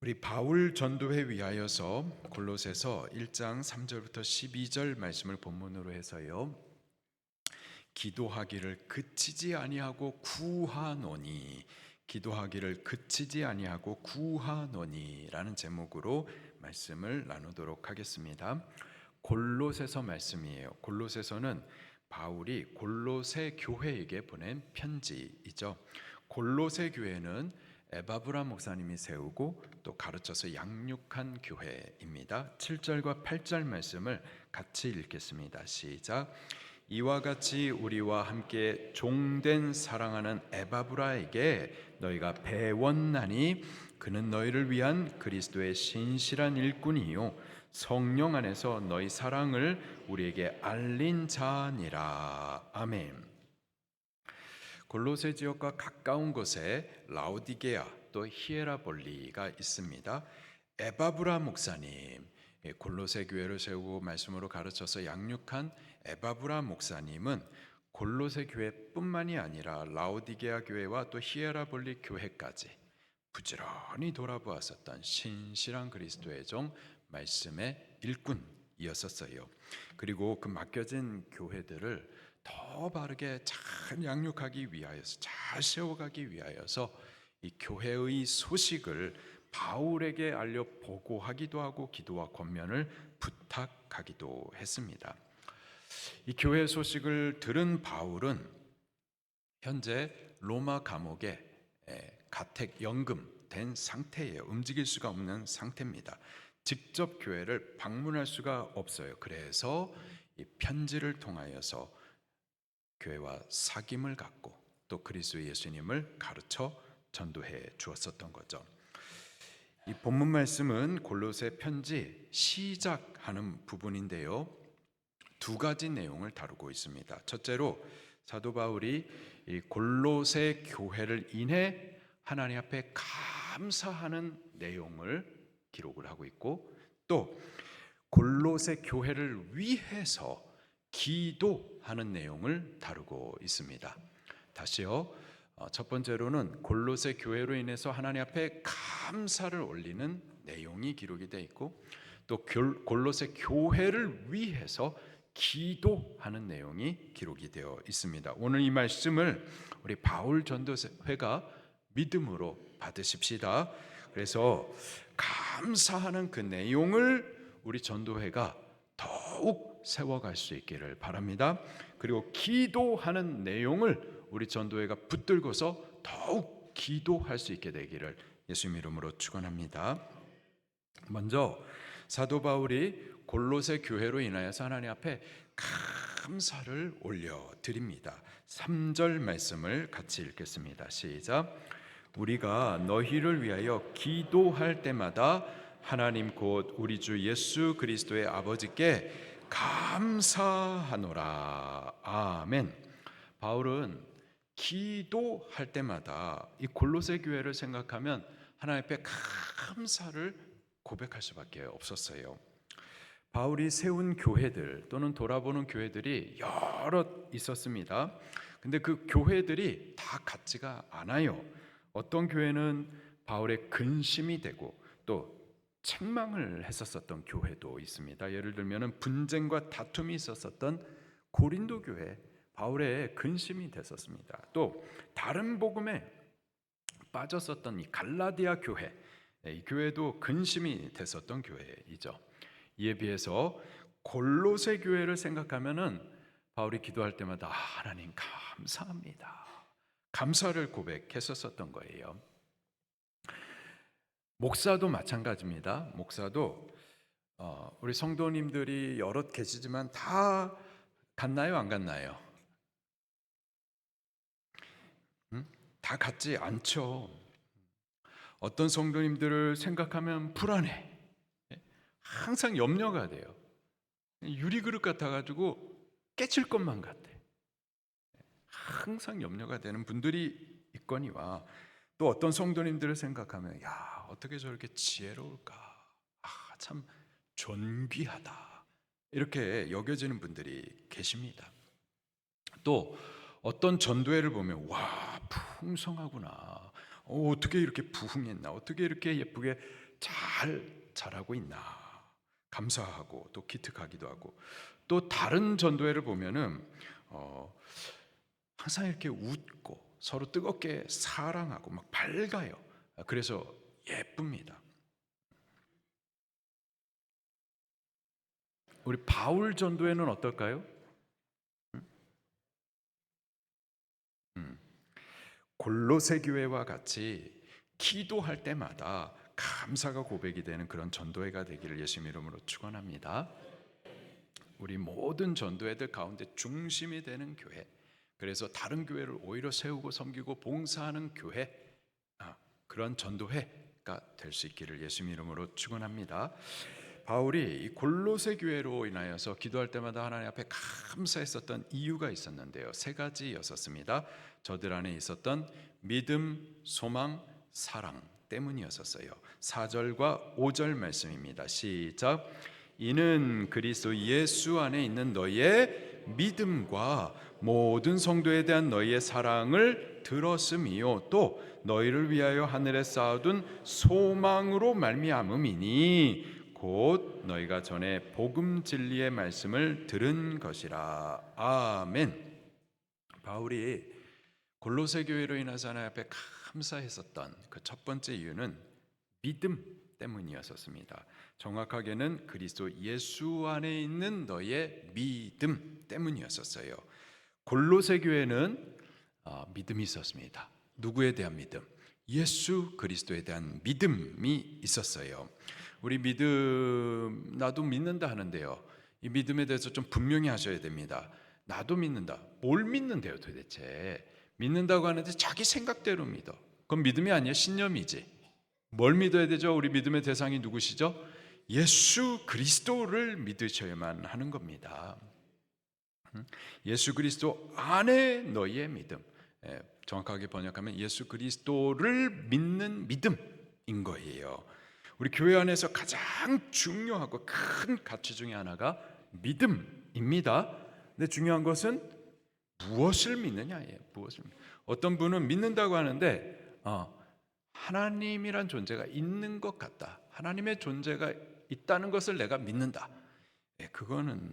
우리 바울 전도회 위하여서 골로새서 1장 3절부터 12절 말씀을 본문으로 해서요. 기도하기를 그치지 아니하고 구하노니, 기도하기를 그치지 아니하고 구하노니라는 제목으로 말씀을 나누도록 하겠습니다. 골로새서 말씀이에요. 골로새서는 바울이 골로새 교회에게 보낸 편지이죠. 골로새 교회는 에바브라 목사님이 세우고 또 가르쳐서 양육한 교회입니다. 7절과 8절 말씀을 같이 읽겠습니다. 시작. 이와 같이 우리와 함께 종된 사랑하는 에바브라에게 너희가 배웠나니 그는 너희를 위한 그리스도의 신실한 일꾼이요 성령 안에서 너희 사랑을 우리에게 알린 자니라. 아멘. 골로새 지역과 가까운 곳에 라오디게아 또 히에라볼리가 있습니다. 에바브라 목사님, 골로새 교회를 세우고 말씀으로 가르쳐서 양육한 에바브라 목사님은 골로새 교회뿐만이 아니라 라오디게아 교회와 또 히에라볼리 교회까지 부지런히 돌아보았었던 신실한 그리스도의 종 말씀의 일꾼이었었어요. 그리고 그 맡겨진 교회들을 더 바르게 잘 양육하기 위하여서, 잘 세워가기 위하여서 이 교회의 소식을 바울에게 알려 보고하기도 하고 기도와 권면을 부탁하기도 했습니다. 이 교회 소식을 들은 바울은 현재 로마 감옥에 가택 연금된 상태예요. 움직일 수가 없는 상태입니다. 직접 교회를 방문할 수가 없어요. 그래서 이 편지를 통하여서 교회와 사귐을 갖고 또 그리스도 예수님을 가르쳐 전도해 주었었던 거죠. 이 본문 말씀은 골로새 편지 시작하는 부분인데요. 두 가지 내용을 다루고 있습니다. 첫째로 사도 바울이 이 골로새 교회를 인해 하나님 앞에 감사하는 내용을 기록을 하고 있고, 또 골로새 교회를 위해서 기도하는 내용을 다루고 있습니다. 다시요. 첫 번째로는 골로새 교회로 인해서 하나님 앞에 감사를 올리는 내용이 기록이 되어 있고, 또 골로새 교회를 위해서 기도하는 내용이 기록이 되어 있습니다. 오늘 이 말씀을 우리 바울 전도회가 믿음으로 받으십시다. 그래서 감사하는 그 내용을 우리 전도회가 더욱 세워갈 수 있기를 바랍니다. 그리고 기도하는 내용을 우리 전도회가 붙들고서 더욱 기도할 수 있게 되기를 예수님 이름으로 축원합니다. 먼저 사도 바울이 골로새 교회로 인하여서 하나님 앞에 감사를 올려드립니다. 3절 말씀을 같이 읽겠습니다. 시작. 우리가 너희를 위하여 기도할 때마다 하나님 곧 우리 주 예수 그리스도의 아버지께 감사하노라. 아멘. 바울은 기도할 때마다 이 골로새 교회를 생각하면 하나님 앞에 감사를 고백할 수밖에 없었어요. 바울이 세운 교회들 또는 돌아보는 교회들이 여러 있었습니다. 근데 그 교회들이 다 같지가 않아요. 어떤 교회는 바울의 근심이 되고 또 책망을 했었던 교회도 있습니다. 예를 들면 분쟁과 다툼이 있었던 고린도 교회, 바울의 근심이 됐었습니다. 또 다른 복음에 빠졌었던 이 갈라디아 교회, 이 교회도 근심이 됐었던 교회이죠. 이에 비해서 골로새 교회를 생각하면은 바울이 기도할 때마다 하나님 감사합니다. 감사를 고백했었던 거예요. 목사도 마찬가지입니다. 목사도 우리 성도님들이 여럿 계시지만 다 같나요? 안 같나요? 다 같지 않죠. 어떤 성도님들을 생각하면 불안해. 항상 염려가 돼요. 유리그릇 같아가지고 깨칠 것만 같아. 항상 염려가 되는 분들이 있거니와 또 어떤 성도님들을 생각하면 야 어떻게 저렇게 지혜로울까, 참 존귀하다 이렇게 여겨지는 분들이 계십니다. 또 어떤 전도회를 보면 와 풍성하구나, 어떻게 이렇게 부흥했나, 어떻게 이렇게 예쁘게 잘 잘하고 있나 감사하고 또 기특하기도 하고, 또 다른 전도회를 보면은 항상 이렇게 웃고 서로 뜨겁게 사랑하고 막 밝아요. 그래서 예쁩니다. 우리 바울 전도회는 어떨까요? 골로새 교회와 같이 기도할 때마다 감사가 고백이 되는 그런 전도회가 되기를 예수님 이름으로 축원합니다. 우리 모든 전도회들 가운데 중심이 되는 교회, 그래서 다른 교회를 오히려 세우고 섬기고 봉사하는 교회, 그런 전도회가 될 수 있기를 예수님 이름으로 축원합니다. 바울이 이 골로새 교회로 인하여서 기도할 때마다 하나님 앞에 감사했었던 이유가 있었는데요. 세 가지였었습니다. 저들 안에 있었던 믿음, 소망, 사랑 때문이었었어요. 4절과 5절 말씀입니다. 시작. 이는 그리스도 예수 안에 있는 너희의 믿음과 모든 성도에 대한 너희의 사랑을 들었음이요 또 너희를 위하여 하늘에 쌓아둔 소망으로 말미암음이니 곧 너희가 전에 복음 진리의 말씀을 들은 것이라. 아멘. 바울이 골로새 교회로 인해서 하나님 앞에 감사했었던 그 첫 번째 이유는 믿음 때문이었습니다. 정확하게는 그리스도 예수 안에 있는 너의 믿음 때문이었어요. 골로새 교회는 믿음이 있었습니다. 누구에 대한 믿음? 예수 그리스도에 대한 믿음이 있었어요. 우리 믿음, 나도 믿는다 하는데요, 이 믿음에 대해서 좀 분명히 하셔야 됩니다. 나도 믿는다. 뭘 믿는데요 도대체? 믿는다고 하는데 자기 생각대로 믿어. 그건 믿음이 아니에요. 신념이지. 뭘 믿어야 되죠? 우리 믿음의 대상이 누구시죠? 예수 그리스도를 믿으셔야만 하는 겁니다. 예수 그리스도 안에 너희의 믿음, 정확하게 번역하면 예수 그리스도를 믿는 믿음인 거예요. 우리 교회 안에서 가장 중요하고 큰 가치 중에 하나가 믿음입니다. 근데 중요한 것은 무엇을 믿느냐예요. 무엇을. 어떤 분은 믿는다고 하는데 하나님이란 존재가 있는 것 같다. 하나님의 존재가 있다는 것을 내가 믿는다. 그거는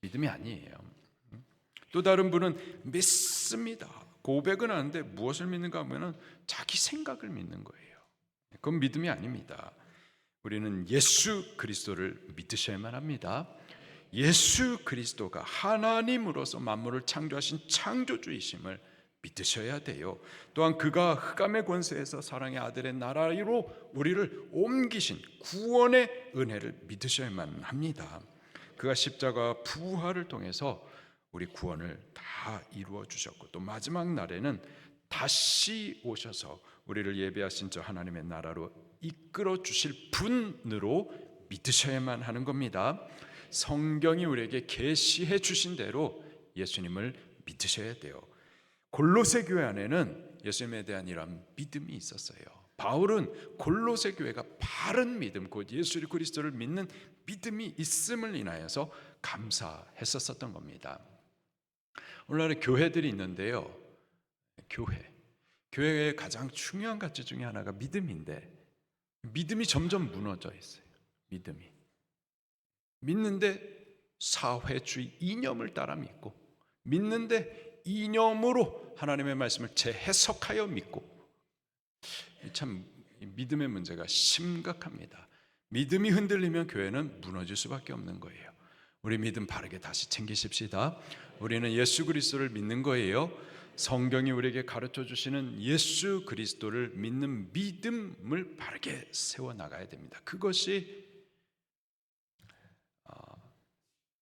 믿음이 아니에요. 또 다른 분은 믿습니다. 고백은 하는데 무엇을 믿는가 하면은 자기 생각을 믿는 거예요. 그건 믿음이 아닙니다. 우리는 예수 그리스도를 믿으셔야만 합니다. 예수 그리스도가 하나님으로서 만물을 창조하신 창조주이심을 믿으셔야 돼요. 또한 그가 흑암의 권세에서 사랑의 아들의 나라로 우리를 옮기신 구원의 은혜를 믿으셔야만 합니다. 그가 십자가 부활을 통해서 우리 구원을 다 이루어 주셨고 또 마지막 날에는 다시 오셔서 우리를 예배하신 저 하나님의 나라로 이끌어 주실 분으로 믿으셔야만 하는 겁니다. 성경이 우리에게 계시해 주신 대로 예수님을 믿으셔야 돼요. 골로새 교회 안에는 예수님에 대한 이런 믿음이 있었어요. 바울은 골로새 교회가 바른 믿음, 곧 예수 그리스도를 믿는 믿음이 있음을 인하여서 감사했었던 겁니다. 오늘날에 교회들이 있는데요, 교회의 가장 중요한 가치 중에 하나가 믿음인데 믿음이 점점 무너져 있어요. 믿는데 사회주의 이념을 따라 믿고, 믿는데 이념으로 하나님의 말씀을 재해석하여 믿고, 참 믿음의 문제가 심각합니다. 믿음이 흔들리면 교회는 무너질 수밖에 없는 거예요. 우리 믿음 바르게 다시 챙기십시다. 우리는 예수 그리스도를 믿는 거예요. 성경이 우리에게 가르쳐 주시는 예수 그리스도를 믿는 믿음을 바르게 세워나가야 됩니다. 그것이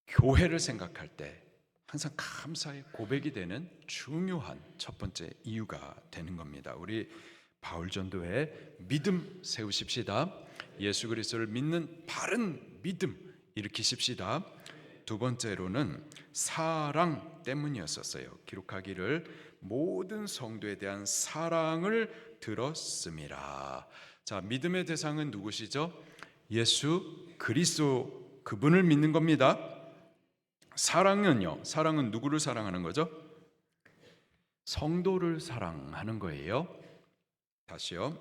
교회를 생각할 때 항상 감사의 고백이 되는 중요한 첫 번째 이유가 되는 겁니다. 우리 바울 전도회 믿음 세우십시다. 예수 그리스도를 믿는 바른 믿음 일으키십시다. 두 번째로는 사랑 때문이었어요. 기록하기를 모든 성도에 대한 사랑을 들었음이라. 자, 믿음의 대상은 누구시죠? 예수 그리스도, 그분을 믿는 겁니다. 사랑은요, 사랑은 누구를 사랑하는 거죠? 성도를 사랑하는 거예요. 다시요.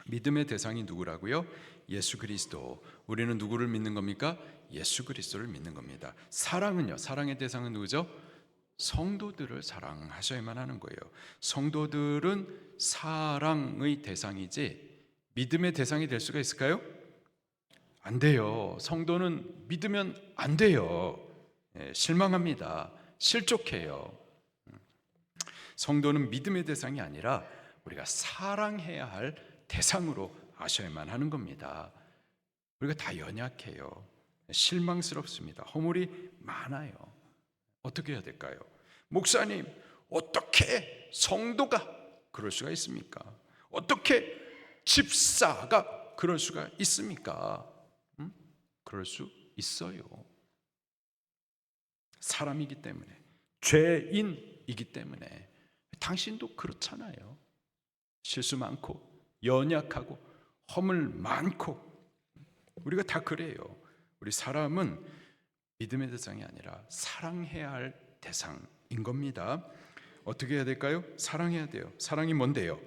믿음의 대상이 누구라고요? 예수 그리스도. 우리는 누구를 믿는 겁니까? 예수 그리스도를 믿는 겁니다. 사랑은요, 사랑의 대상은 누구죠? 성도들을 사랑하셔야만 하는 거예요. 성도들은 사랑의 대상이지 믿음의 대상이 될 수가 있을까요? 안 돼요. 성도는 믿으면 안 돼요. 실망합니다. 실족해요. 성도는 믿음의 대상이 아니라 우리가 사랑해야 할 대상으로 아셔야만 하는 겁니다. 우리가 다 연약해요. 실망스럽습니다. 허물이 많아요. 어떻게 해야 될까요? 목사님, 어떻게 성도가 그럴 수가 있습니까? 어떻게 집사가 그럴 수가 있습니까? 그럴 수 있어요. 사람이기 때문에, 죄인이기 때문에. 당신도 그렇잖아요. 실수 많고 연약하고 허물 많고 우리가 다 그래요. 우리 사람은 믿음의 대상이 아니라 사랑해야 할 대상인 겁니다. 어떻게 해야 될까요? 사랑해야 돼요. 사랑이 뭔데요?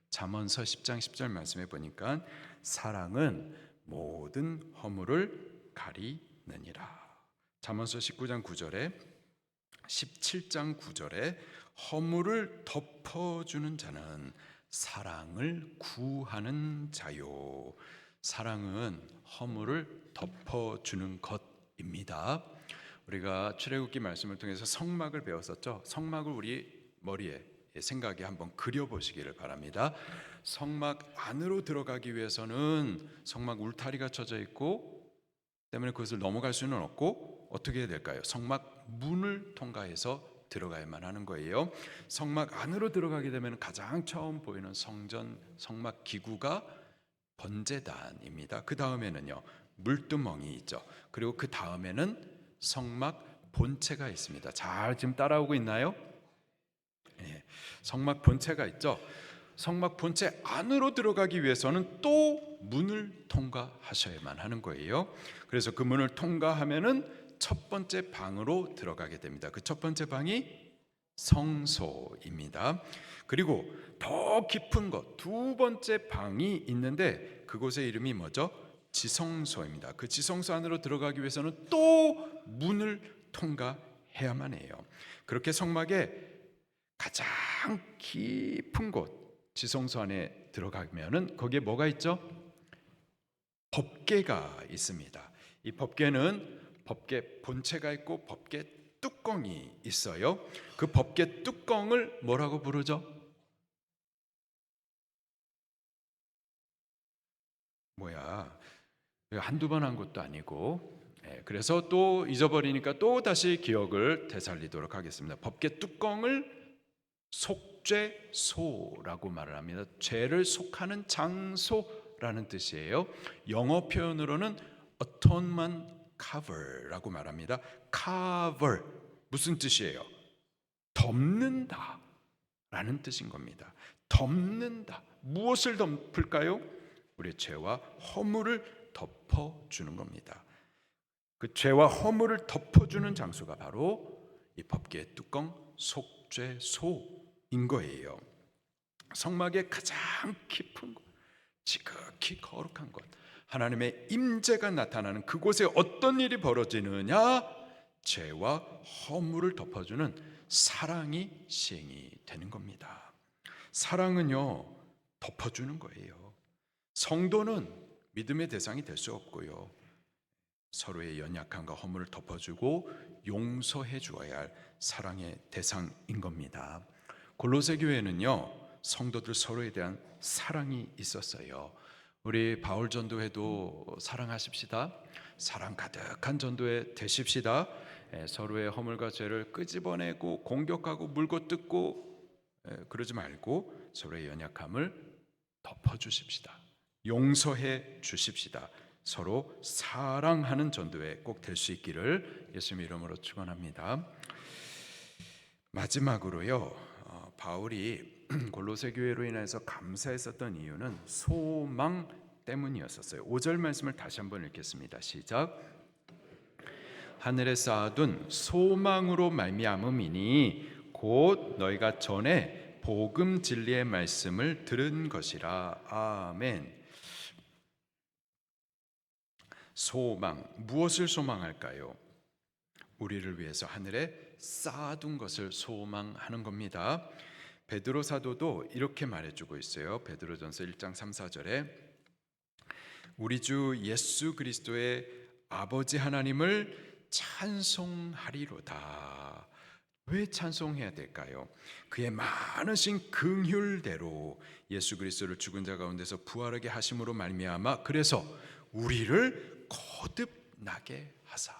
잠언서 10장 10절 말씀해 보니까 사랑은 모든 허물을 가리느니라. 잠언서 19장 9절에 17장 9절에 허물을 덮어주는 자는 사랑을 구하는 자요. 사랑은 허물을 덮어주는 것입니다. 우리가 출애굽기 말씀을 통해서 성막을 배웠었죠. 성막을 우리 머리에 생각에 한번 그려보시기를 바랍니다. 성막 안으로 들어가기 위해서는 성막 울타리가 쳐져 있고 때문에 그것을 넘어갈 수는 없고 어떻게 해야 될까요? 성막 문을 통과해서 들어가야만 하는 거예요. 성막 안으로 들어가게 되면 가장 처음 보이는 성전 성막 기구가 번제단입니다. 그 다음에는요 물두멍이 있죠. 그리고 그 다음에는 성막 본체가 있습니다. 잘 지금 따라오고 있나요? 네, 성막 본체가 있죠. 성막 본체 안으로 들어가기 위해서는 또 문을 통과하셔야만 하는 거예요. 그래서 그 문을 통과하면은 첫 번째 방으로 들어가게 됩니다. 그 첫 번째 방이 성소입니다. 그리고 더 깊은 곳 두 번째 방이 있는데 그곳의 이름이 뭐죠? 지성소입니다. 그 지성소 안으로 들어가기 위해서는 또 문을 통과해야만 해요. 그렇게 성막의 가장 깊은 곳 지성소 안에 들어가면은 거기에 뭐가 있죠? 법궤가 있습니다. 이 법궤는 법궤 본체가 있고 법궤 뚜껑이 있어요. 그 법궤 뚜껑을 뭐라고 부르죠? 한두 번 한 것도 아니고 그래서 또 잊어버리니까 또 다시 기억을 되살리도록 하겠습니다. 법궤 뚜껑을 속죄소라고 말을 합니다. 죄를 속하는 장소라는 뜻이에요. 영어 표현으로는 atonement cover라고 말합니다. cover 무슨 뜻이에요? 덮는다 라는 뜻인 겁니다. 덮는다. 무엇을 덮을까요? 우리의 죄와 허물을 덮어주는 겁니다. 그 죄와 허물을 덮어주는 장소가 바로 이 법궤의 뚜껑 속죄소인 거예요. 성막의 가장 깊은 곳, 지극히 거룩한 곳, 하나님의 임재가 나타나는 그곳에 어떤 일이 벌어지느냐? 죄와 허물을 덮어주는 사랑이 시행이 되는 겁니다. 사랑은요 덮어주는 거예요. 성도는 믿음의 대상이 될 수 없고요, 서로의 연약함과 허물을 덮어주고 용서해 주어야 할 사랑의 대상인 겁니다. 골로새 교회는요 성도들 서로에 대한 사랑이 있었어요. 우리 바울 전도회도 사랑하십시다. 사랑 가득한 전도회 되십시다. 서로의 허물과 죄를 끄집어내고 공격하고 물고 뜯고 그러지 말고 서로의 연약함을 덮어주십시다. 용서해 주십시다. 서로 사랑하는 전도회 꼭 될 수 있기를 예수님 이름으로 축원합니다. 마지막으로요, 바울이 골로새 교회로 인해서 감사했었던 이유는 소망 때문이었었어요. 5절 말씀을 다시 한번 읽겠습니다. 시작. 하늘에 쌓아둔 소망으로 말미암음이니 곧 너희가 전에 복음 진리의 말씀을 들은 것이라. 아멘. 소망, 무엇을 소망할까요? 우리를 위해서 하늘에 쌓아둔 것을 소망하는 겁니다. 베드로 사도도 이렇게 말해주고 있어요. 베드로전서 1장 3, 4절에 우리 주 예수 그리스도의 아버지 하나님을 찬송하리로다. 왜 찬송해야 될까요? 그의 많으신 긍휼대로 예수 그리스도를 죽은 자 가운데서 부활하게 하심으로 말미암아 그래서 우리를 거듭나게 하사,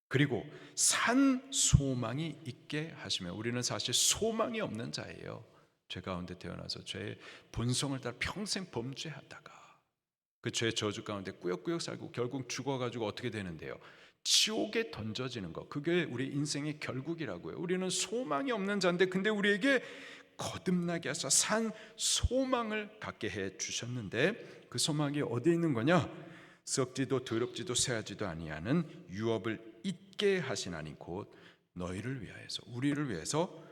그리고 산 소망이 있게 하시며, 우리는 사실 소망이 없는 자예요. 죄 가운데 태어나서 죄의 본성을 따라 평생 범죄하다가 그 죄의 저주 가운데 꾸역꾸역 살고 결국 죽어가지고 어떻게 되는데요? 지옥에 던져지는 것, 그게 우리 인생의 결국이라고요. 우리는 소망이 없는 자인데 근데 우리에게 거듭나게 하사 산 소망을 갖게 해 주셨는데, 그 소망이 어디에 있는 거냐? 썩지도 더럽지도 쇠하지도 아니하는 유업을 잊게 하시나니 곧 너희를 위하여서, 우리를 위해서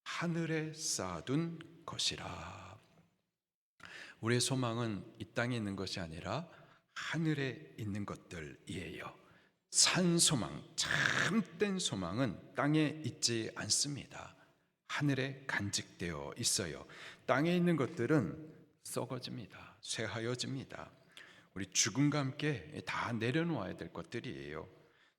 하늘에 쌓아둔 것이라. 우리의 소망은 이 땅에 있는 것이 아니라 하늘에 있는 것들이에요. 산 소망, 참된 소망은 땅에 있지 않습니다. 하늘에 간직되어 있어요. 땅에 있는 것들은 썩어집니다. 쇠하여집니다. 우리 죽음과 함께 다 내려놓아야 될 것들이에요.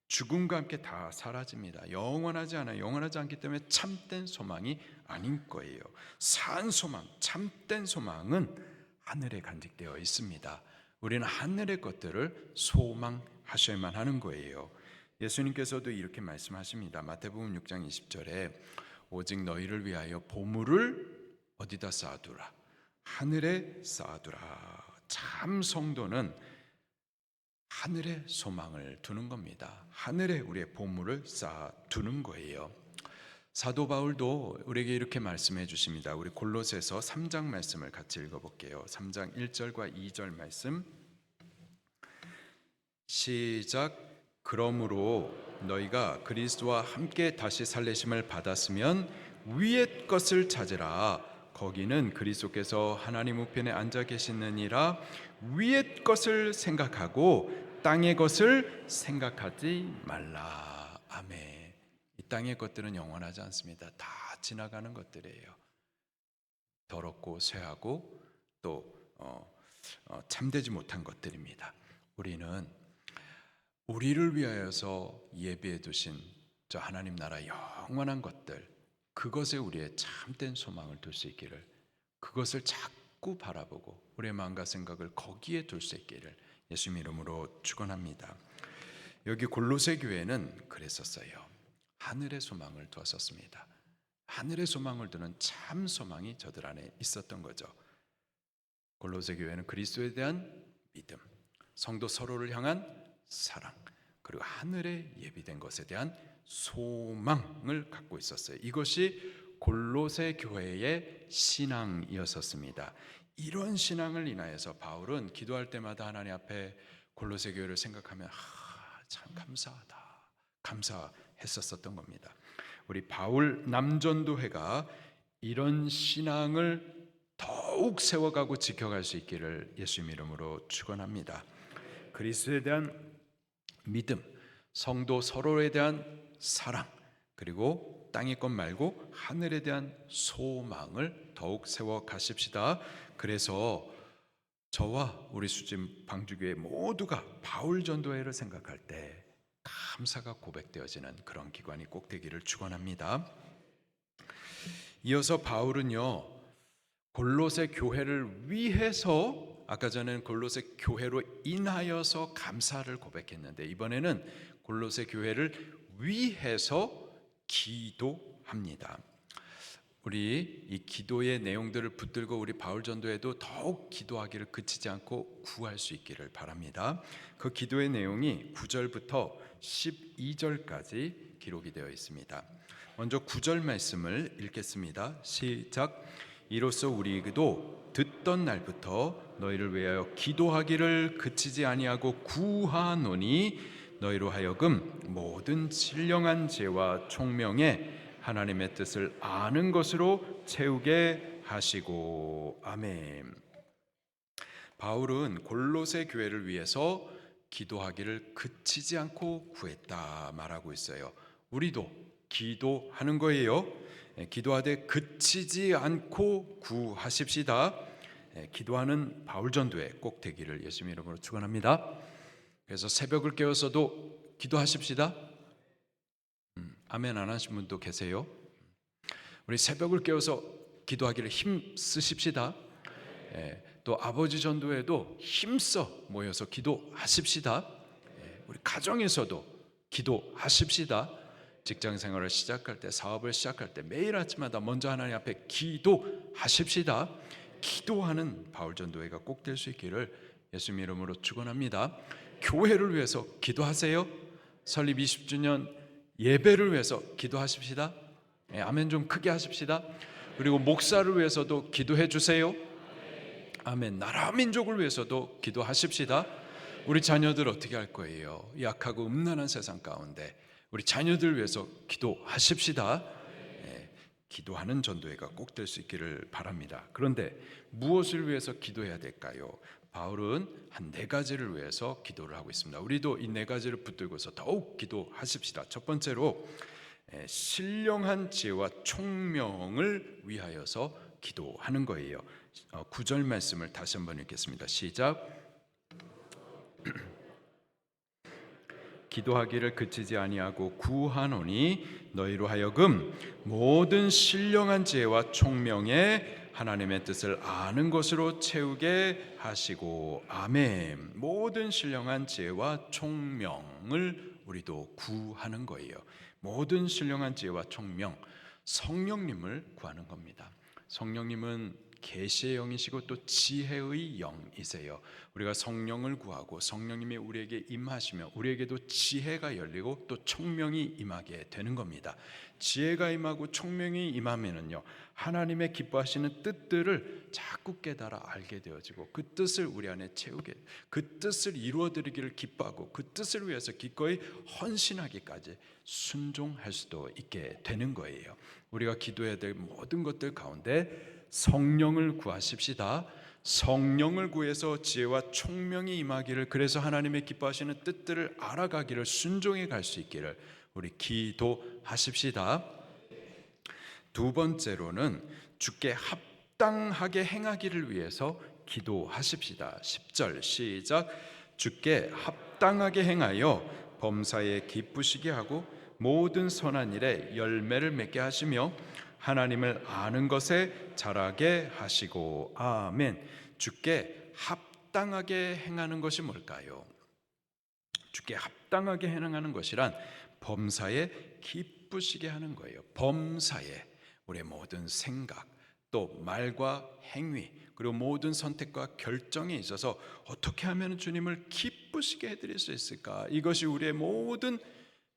죽음과 함께 다 사라집니다. 영원하지 않아요. 영원하지 않기 때문에 참된 소망이 아닌 거예요. 산 소망, 참된 소망은 하늘에 간직되어 있습니다. 우리는 하늘의 것들을 소망하셔야만 하는 거예요. 예수님께서도 이렇게 말씀하십니다. 마태복음 6장 20절에 오직 너희를 위하여 보물을 어디다 쌓아두라? 하늘에 쌓아두라. 참 성도는 하늘에 소망을 두는 겁니다. 하늘에 우리의 보물을 쌓아두는 거예요. 사도 바울도 우리에게 이렇게 말씀해 주십니다. 우리 골로새서 3장 말씀을 같이 읽어볼게요. 3장 1절과 2절 말씀 시작. 그러므로 너희가 그리스도와 함께 다시 살리심을 받았으면 위의 것을 찾으라. 거기는 그리스도께서 하나님 우편에 앉아 계시느니라. 위의 것을 생각하고 땅의 것을 생각하지 말라. 아멘. 이 땅의 것들은 영원하지 않습니다. 다 지나가는 것들이에요. 더럽고 쇠하고 또 참되지 못한 것들입니다. 우리는 우리를 위하여서 예비해 두신 저 하나님 나라 영원한 것들, 그것에 우리의 참된 소망을 둘 수 있기를, 그것을 자꾸 바라보고 우리의 마음과 생각을 거기에 둘 수 있기를 예수님 이름으로 축원합니다. 여기 골로새 교회는 그랬었어요. 하늘의 소망을 두었었습니다. 하늘의 소망을 두는 참 소망이 저들 안에 있었던 거죠. 골로새 교회는 그리스도에 대한 믿음, 성도 서로를 향한 사랑, 그리고 하늘에 예비된 것에 대한 소망을 갖고 있었어요. 이것이 골로새 교회의 신앙이었습니다. 이런 신앙을 인하여서 바울은 기도할 때마다 하나님 앞에 골로새 교회를 생각하면 참 감사하다, 감사했었던 겁니다. 우리 바울 남전도회가 이런 신앙을 더욱 세워가고 지켜갈 수 있기를 예수님 이름으로 축원합니다. 그리스도에 대한 믿음, 성도 서로에 대한 사랑, 그리고 땅의 것 말고 하늘에 대한 소망을 더욱 세워 가십시다. 그래서 저와 우리 수진 방주교회 모두가 바울 전도회를 생각할 때 감사가 고백되어지는 그런 기관이 꼭 되기를 축원합니다. 이어서 바울은요, 골로새 교회를 위해서, 아까 전에는 골로새 교회로 인하여서 감사를 고백했는데 이번에는 골로새 교회를 위해서 기도합니다. 우리 이 기도의 내용들을 붙들고 우리 바울 전도에도 더욱 기도하기를 그치지 않고 구할 수 있기를 바랍니다. 그 기도의 내용이 9절부터 12절까지 기록이 되어 있습니다. 먼저 9절 말씀을 읽겠습니다. 시작. 이로써 우리도 듣던 날부터 너희를 위하여 기도하기를 그치지 아니하고 구하노니 너희로 하여금 모든 신령한 죄와 총명에 하나님의 뜻을 아는 것으로 채우게 하시고. 아멘. 바울은 골로새 교회를 위해서 기도하기를 그치지 않고 구했다 말하고 있어요. 우리도 기도하는 거예요. 기도하되 그치지 않고 구하십시다. 기도하는 바울 전도에 꼭 되기를 예수님 이름으로 축원합니다. 그래서 새벽을 깨워서도 기도하십시다. 아멘 안 하신 분도 계세요. 우리 새벽을 깨워서 기도하기를 힘 쓰십시다. 또 아버지 전도에도 힘써 모여서 기도하십시다. 우리 가정에서도 기도하십시다. 직장 생활을 시작할 때, 사업을 시작할 때 매일 아침마다 먼저 하나님 앞에 기도하십시다. 기도하는 바울 전도회가 꼭 될 수 있기를 예수님 이름으로 축원합니다. 교회를 위해서 기도하세요. 설립 20주년 예배를 위해서 기도하십시다. 아멘 좀 크게 하십시다. 그리고 목사를 위해서도 기도해 주세요. 아멘. 나라 민족을 위해서도 기도하십시다. 우리 자녀들 어떻게 할 거예요? 약하고 음란한 세상 가운데 우리 자녀들 위해서 기도하십시다. 기도하는 전도회가 꼭 될 수 있기를 바랍니다. 그런데 무엇을 위해서 기도해야 될까요? 바울은 한 4가지를 위해서 기도를 하고 있습니다. 우리도 이 4가지를 붙들고서 더욱 기도하십시다. 첫 번째로 신령한 지혜와 총명을 위하여서 기도하는 거예요. 9절 말씀을 다시 한번 읽겠습니다. 시작. 기도하기를 그치지 아니하고 구하노니 너희로 하여금 모든 신령한 지혜와 총명에 하나님의 뜻을 아는 것으로 채우게 하시고. 아멘. 모든 신령한 지혜와 총명을 우리도 구하는 거예요. 모든 신령한 지혜와 총명, 성령님을 구하는 겁니다. 성령님은 계시의 영이시고 또 지혜의 영이세요. 우리가 성령을 구하고 성령님이 우리에게 임하시며 우리에게도 지혜가 열리고 또 총명이 임하게 되는 겁니다. 지혜가 임하고 총명이 임하면은요, 하나님의 기뻐하시는 뜻들을 자꾸 깨달아 알게 되어지고 그 뜻을 우리 안에 채우게, 그 뜻을 이루어드리기를 기뻐하고 그 뜻을 위해서 기꺼이 헌신하기까지 순종할 수도 있게 되는 거예요. 우리가 기도해야 될 모든 것들 가운데 성령을 구하십시다. 성령을 구해서 지혜와 총명이 임하기를, 그래서 하나님의 기뻐하시는 뜻들을 알아가기를, 순종해 갈 수 있기를 우리 기도하십시다. 두 번째로는 주께 합당하게 행하기를 위해서 기도하십시다. 10절 시작. 주께 합당하게 행하여 범사에 기쁘시게 하고 모든 선한 일에 열매를 맺게 하시며 하나님을 아는 것에 자라게 하시고. 아멘. 주께 합당하게 행하는 것이 뭘까요? 주께 합당하게 행하는 것이란 범사에 기쁘시게 하는 거예요. 범사에 우리의 모든 생각, 또 말과 행위, 그리고 모든 선택과 결정에 있어서 어떻게 하면 주님을 기쁘시게 해드릴 수 있을까? 이것이 우리의 모든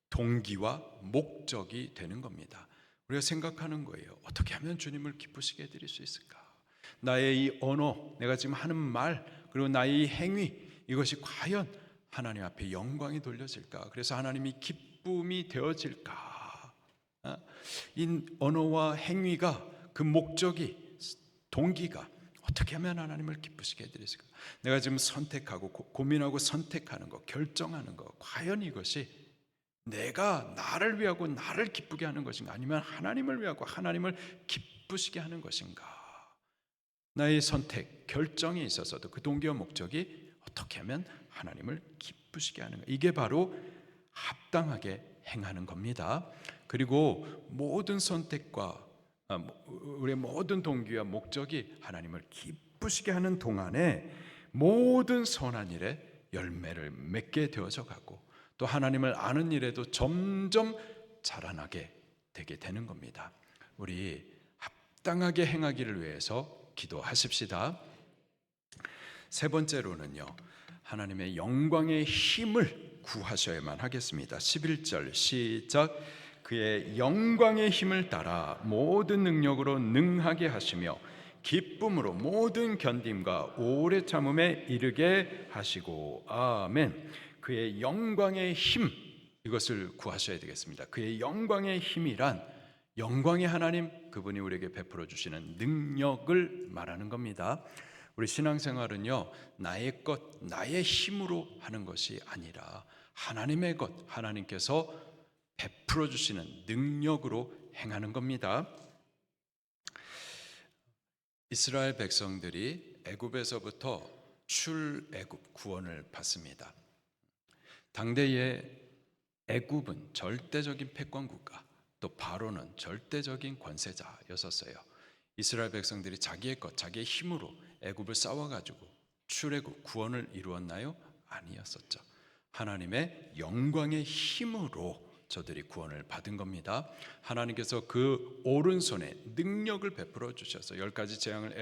동기와 목적이 되는 겁니다. 우리가 생각하는 거예요. 어떻게 하면 주님을 기쁘시게 해드릴 수 있을까? 나의 이 언어, 내가 지금 하는 말, 그리고 나의 이 행위, 이것이 과연 하나님 앞에 영광이 돌려질까? 그래서 하나님이 기쁨이 되어질까? 이 언어와 행위가, 그 목적이, 동기가 어떻게 하면 하나님을 기쁘시게 해드릴 수 있을까? 내가 지금 선택하고 고민하고 선택하는 거, 결정하는 거, 과연 이것이 내가 나를 위하고 나를 기쁘게 하는 것인가, 아니면 하나님을 위하고 하나님을 기쁘시게 하는 것인가? 나의 선택, 결정에 있어서도 그 동기와 목적이 어떻게 하면 하나님을 기쁘시게 하는가, 이게 바로 합당하게 행하는 겁니다. 그리고 모든 선택과 우리의 모든 동기와 목적이 하나님을 기쁘시게 하는 동안에 모든 선한 일에 열매를 맺게 되어져 가고 또 하나님을 아는 일에도 점점 자라나게 되게 되는 겁니다. 우리 합당하게 행하기를 위해서 기도하십시다. 세 번째로는요, 하나님의 영광의 힘을 구하셔야만 하겠습니다. 11절 시작. 그의 영광의 힘을 따라 모든 능력으로 능하게 하시며 기쁨으로 모든 견딤과 오래 참음에 이르게 하시고. 아멘. 그의 영광의 힘, 이것을 구하셔야 되겠습니다. 그의 영광의 힘이란 영광의 하나님, 그분이 우리에게 베풀어 주시는 능력을 말하는 겁니다. 우리 신앙생활은요, 나의 것, 나의 힘으로 하는 것이 아니라 하나님의 것, 하나님께서 베풀어 주시는 능력으로 행하는 겁니다. 이스라엘 백성들이 애굽에서부터 출애굽 구원을 받습니다. 당대의 애굽은 절대적인 패권 국가, 또 바로는 절대적인 권세자였었어요. 이스라엘 백성들이 자기의 것, 자기의 힘으로 애굽을 싸워가지고 출애굽 구원을 이루었나요? 아니었었죠. 하나님의 영광의 힘으로 저들이 구원을 받은 겁니다. 하나님께서 그 오른손에 능력을 베풀어 주셔서 10가지 재앙을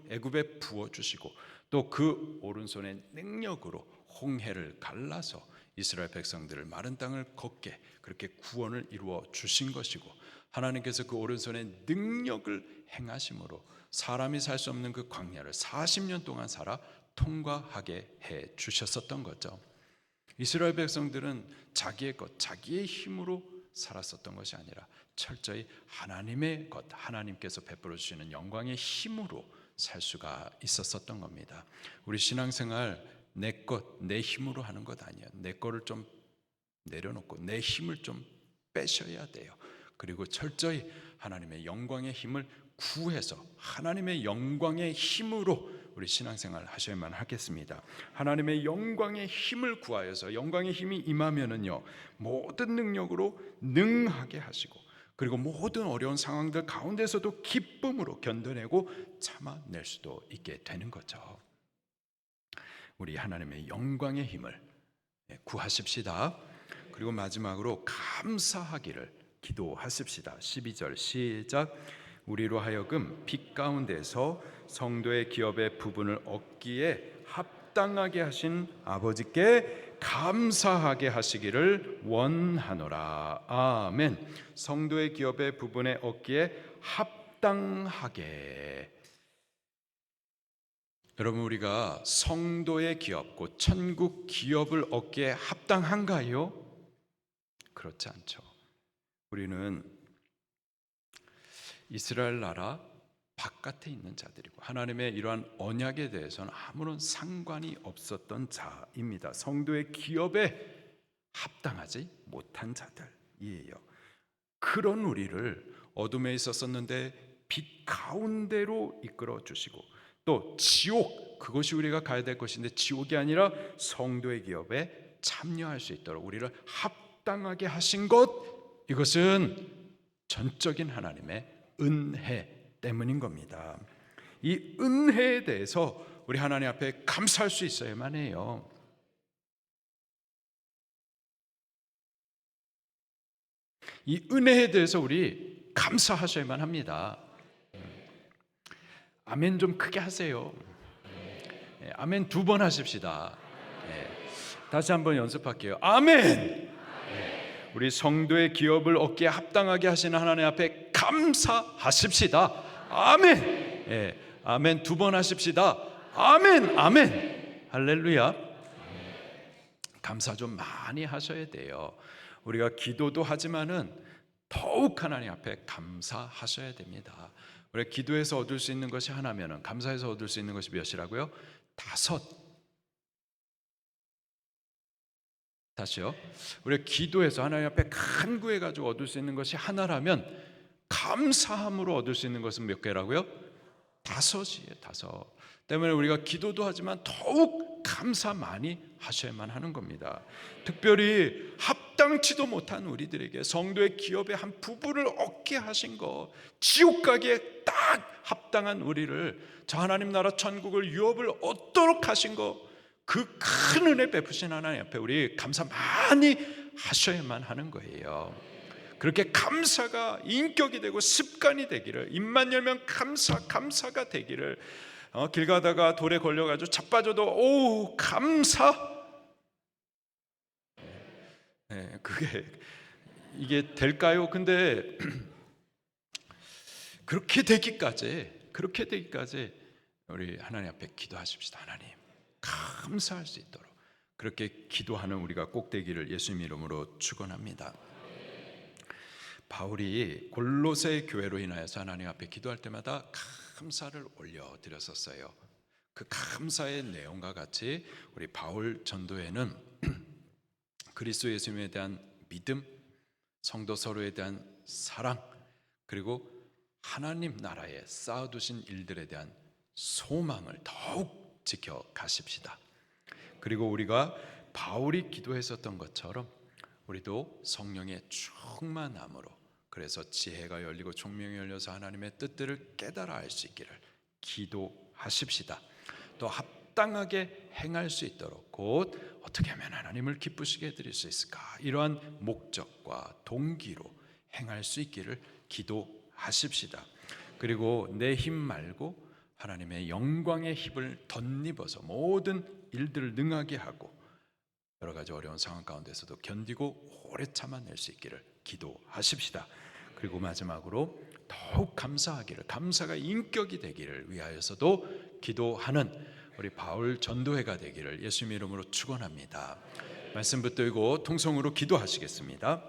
애굽에 부어 주시고, 또 그 오른손의 능력으로 홍해를 갈라서 이스라엘 백성들을 마른 땅을 걷게 그렇게 구원을 이루어 주신 것이고, 하나님께서 그 오른손의 능력을 행하심으로 사람이 살 수 없는 그 광야를 40년 동안 살아 통과하게 해 주셨었던 거죠. 이스라엘 백성들은 자기의 것, 자기의 힘으로 살았었던 것이 아니라 철저히 하나님의 것, 하나님께서 베풀어 주시는 영광의 힘으로 살 수가 있었었던 겁니다. 우리 신앙생활 내 것, 내 힘으로 하는 것 아니에요. 내 거를 좀 내려놓고 내 힘을 좀 빼셔야 돼요. 그리고 철저히 하나님의 영광의 힘을 구해서 하나님의 영광의 힘으로 우리 신앙생활 하셔야만 하겠습니다. 하나님의 영광의 힘을 구하여서 영광의 힘이 임하면은요, 모든 능력으로 능하게 하시고, 그리고 모든 어려운 상황들 가운데서도 기쁨으로 견뎌내고 참아낼 수도 있게 되는 거죠. 우리 하나님의 영광의 힘을 구하십시다. 그리고 마지막으로 감사하기를 기도하십시다. 12절 시작. 우리로 하여금 빛 가운데서 성도의 기업의 부분을 얻기에 합당하게 하신 아버지께 감사하게 하시기를 원하노라. 아멘. 성도의 기업의 부분에 얻기에 합당하게. 여러분, 우리가 성도의 기업, 곧 천국 기업을 얻기에 합당한가요? 그렇지 않죠. 우리는 이스라엘 나라 바깥에 있는 자들이고 하나님의 이러한 언약에 대해서는 아무런 상관이 없었던 자입니다. 성도의 기업에 합당하지 못한 자들이에요. 그런 우리를 어둠에 있었었는데 빛 가운데로 이끌어 주시고, 또 지옥, 그것이 우리가 가야 될 것인데 지옥이 아니라 성도의 기업에 참여할 수 있도록 우리를 합당하게 하신 것, 이것은 전적인 하나님의 은혜 때문인 겁니다. 이 은혜에 대해서 우리 하나님 앞에 감사할 수 있어야만 해요. 이 은혜에 대해서 우리 감사하셔야만 합니다. 아멘 좀 크게 하세요. 아멘 2번 하십시다. 다시 한번 연습할게요. 아멘. 우리 성도의 기업을 얻기에 합당하게 하시는 하나님 앞에 감사하십시다. 아멘. 아멘 2번 하십시다. 아멘. 아멘. 할렐루야. 감사 좀 많이 하셔야 돼요. 우리가 기도도 하지만은 더욱 하나님 앞에 감사하셔야 됩니다. 우리가 기도해서 얻을 수 있는 것이 하나면은 감사해서 얻을 수 있는 것이 몇이라고요? 5. 다시요. 우리가 기도해서 하나님 앞에 간구해 가지고 얻을 수 있는 것이 하나라면 감사함으로 얻을 수 있는 것은 몇 개라고요? 5이에요. 5. 때문에 우리가 기도도 하지만 더욱 감사 많이 하셔야만 하는 겁니다. 특별히 합당치도 못한 우리들에게 성도의 기업의 한 부분을 얻게 하신 것, 지옥 가기에 딱 합당한 우리를 저 하나님 나라 천국을 유업을 얻도록 하신 것, 그 큰 은혜 베푸신 하나님 앞에 우리 감사 많이 하셔야만 하는 거예요. 그렇게 감사가 인격이 되고 습관이 되기를, 입만 열면 감사가 되기를, 길 가다가 돌에 걸려가지고 자빠져도 오 감사, 그게 이게 될까요? 근데 그렇게 되기까지 우리 하나님 앞에 기도하십시다. 하나님 감사할 수 있도록 그렇게 기도하는 우리가 꼭 되기를 예수님 이름으로 축원합니다. 바울이 골로새 교회로 인하여서 하나님 앞에 기도할 때마다 감사를 올려드렸었어요. 그 감사의 내용과 같이 우리 바울 전도에는 그리스도 예수님에 대한 믿음, 성도 서로에 대한 사랑, 그리고 하나님 나라에 쌓아두신 일들에 대한 소망을 더욱 지켜가십시다. 그리고 우리가 바울이 기도했었던 것처럼 우리도 성령의 충만함으로, 그래서 지혜가 열리고 총명이 열려서 하나님의 뜻들을 깨달아 알 수 있기를 기도하십시다. 또 합당하게 행할 수 있도록, 곧 어떻게 하면 하나님을 기쁘시게 해드릴 수 있을까, 이러한 목적과 동기로 행할 수 있기를 기도하십시다. 그리고 내 힘 말고 하나님의 영광의 힘을 덧입어서 모든 일들을 능하게 하고 여러 가지 어려운 상황 가운데서도 견디고 오래 참아낼 수 있기를 기도하십시다. 그리고 마지막으로 더욱 감사하기를, 감사가 인격이 되기를 위하여서도 기도하는 우리 바울 전도회가 되기를 예수님의 이름으로 축원합니다. 말씀 붙들고 통성으로 기도하시겠습니다.